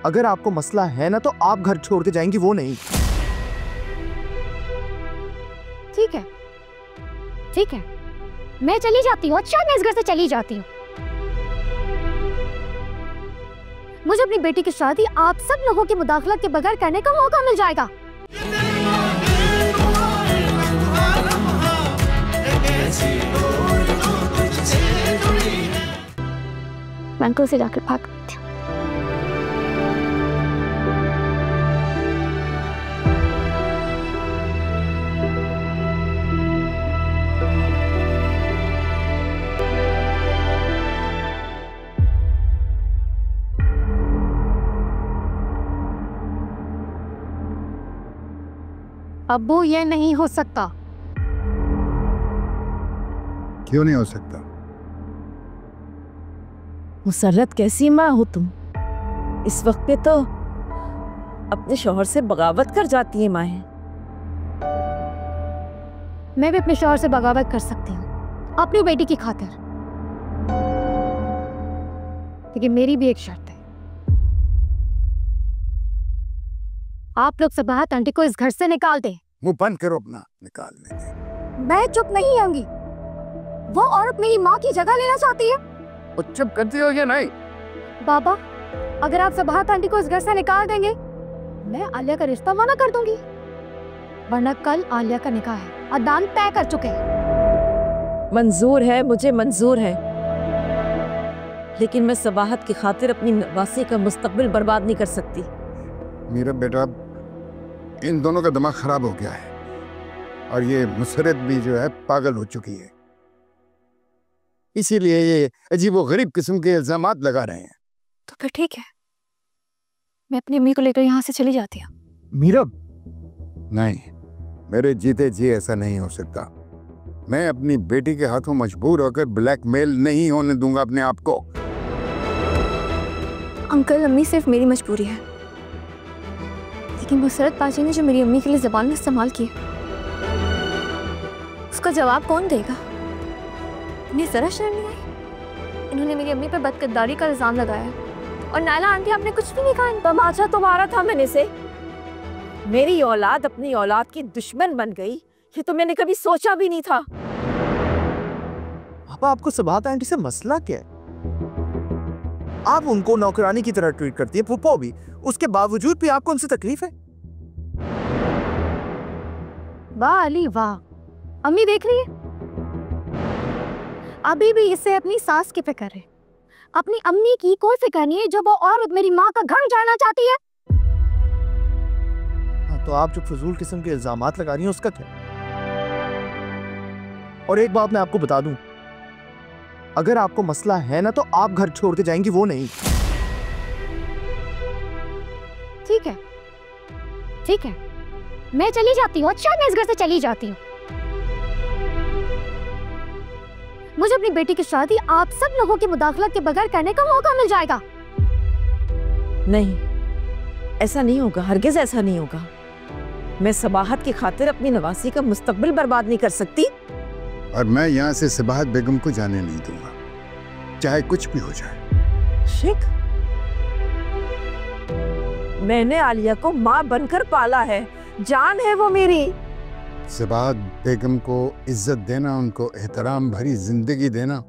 अगर आपको मसला है ना तो आप घर छोड़ के जाएंगी, वो नहीं। ठीक है, ठीक है, मैं चली जाती हूँ। अच्छा, मैं इस घर से चली जाती हूँ। मुझे अपनी बेटी की शादी आप सब लोगों की मुदाखलत के बगैर करने का मौका मिल जाएगा। मैं अंकल से जाकर भाग सकती हूँ। अब्बू, ये नहीं हो सकता। क्यों नहीं हो सकता? मुसर्रत कैसी माँ हो तुम? इस वक्त पे तो अपने शौहर से बगावत कर जाती है माँ। मैं भी अपने शौहर से बगावत कर सकती हूँ अपनी बेटी की खातिर, लेकिन मेरी भी एक शर्त है। आप लोग सबाहत आंटी को इस घर से निकाल दें। मुंह बंद करो अपना, निकालने दे। मैं चुप नहीं आऊंगी। वो औरत मेरी माँ की जगह लेना चाहती है। और चुप करती हो या नहीं? बाबा, अगर आप सबाहत आंटी को इस घर से निकाल देंगे, मैं आलिया का रिश्ता मना कर दूंगी। वरना कल आलिया का निकाह है, अदान तय कर चुके हैं। मंजूर है, मुझे मंजूर है, लेकिन मैं सबाहत की खातिर अपनी नवासी का मुस्तकबिल बर्बाद नहीं कर सकती। मेरा बेटा, इन दोनों का दिमाग खराब हो गया है और ये मुसर्रत भी जो है पागल हो चुकी है, इसीलिए ये अजीब व गरीब किस्म के इल्जामात लगा रहे हैं। तो फिर ठीक है, मैं अपनी अम्मी को लेकर यहाँ से चली जाती हूँ। मीरा, नहीं, मेरे जीते जी ऐसा नहीं हो सकता। मैं अपनी बेटी के हाथों मजबूर होकर ब्लैकमेल नहीं होने दूंगा अपने आप को। अंकल, अम्मी सिर्फ मेरी मजबूरी है, लेकिन मुसर्रत पाजी ने जो मेरी अम्मी के लिए ज़बान में इस्तेमाल की, उसका जवाब कौन देगा? इन्हें जरा शर्म नहीं आई? इन्होंने मेरी अम्मी पर बदकिरदारी का इल्जाम लगाया और नायला आंटी आपने कुछ भी नहीं कहा। तमाचा तो मारा था मैंने से। मेरी औलाद अपनी औलाद की दुश्मन बन गई, ये तो मैंने कभी सोचा भी नहीं था। पापा, आपको सबाहत आंटी से मसला क्या है? आप उनको नौकरानी की तरह ट्रीट करती है, फूफो भी, उसके बावजूद भी आपको उनसे तकलीफ है? वाह अली वाह, अम्मी देख रही है, अभी भी इससे अपनी सास की फिक्र है। अपनी अम्मी की कोई फिक्र नहीं है जो वो औरत मेरी माँ का घर जाना चाहती है। हाँ, तो आप जो फजूल किस्म के इल्जामात लगा रही हैं उसका क्या? और एक बात मैं आपको बता दूं, अगर आपको मसला है ना तो आप घर छोड़ के जाएंगी, वो नहीं। ठीक है, ठीक है, मैं चली जाती हूँ। अच्छा, मैं इस घर से चली जाती हूँ। मुझे अपनी बेटी की शादी आप सब लोगों की मुदाखलत के बगैर करने का मौका मिल जाएगा। नहीं, ऐसा नहीं होगा, हरगिज ऐसा नहीं होगा। मैं सबाहत की खातिर अपनी नवासी का मुस्तकबिल बर्बाद नहीं कर सकती। और मैं यहाँ से सबाहत बेगम को जाने नहीं दूंगा, चाहे कुछ भी हो जाए। शिक, मैंने आलिया को माँ बनकर पाला है, जान है वो मेरी। सबाहत बेगम को इज्जत देना, उनको एहतराम भरी जिंदगी देना,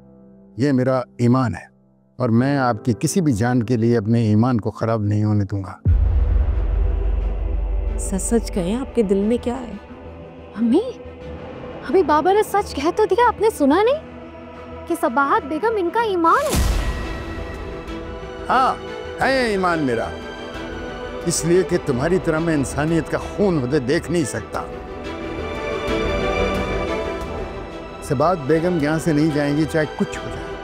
ये मेरा ईमान है और मैं आपकी किसी भी जान के लिए अपने ईमान को खराब नहीं होने दूंगा। सच सच कहें, आपके दिल में क्या है? अम्मी, अभी बाबा ने सच कह तो दिया, आपने सुना नहीं कि सबाहत बेगम इनका ईमान है? हाँ, है ईमान मेरा, इसलिए कि तुम्हारी तरह मैं इंसानियत का खून होते देख नहीं सकता। सबाहत बेगम यहाँ से नहीं जाएंगी चाहे कुछ हो जाए।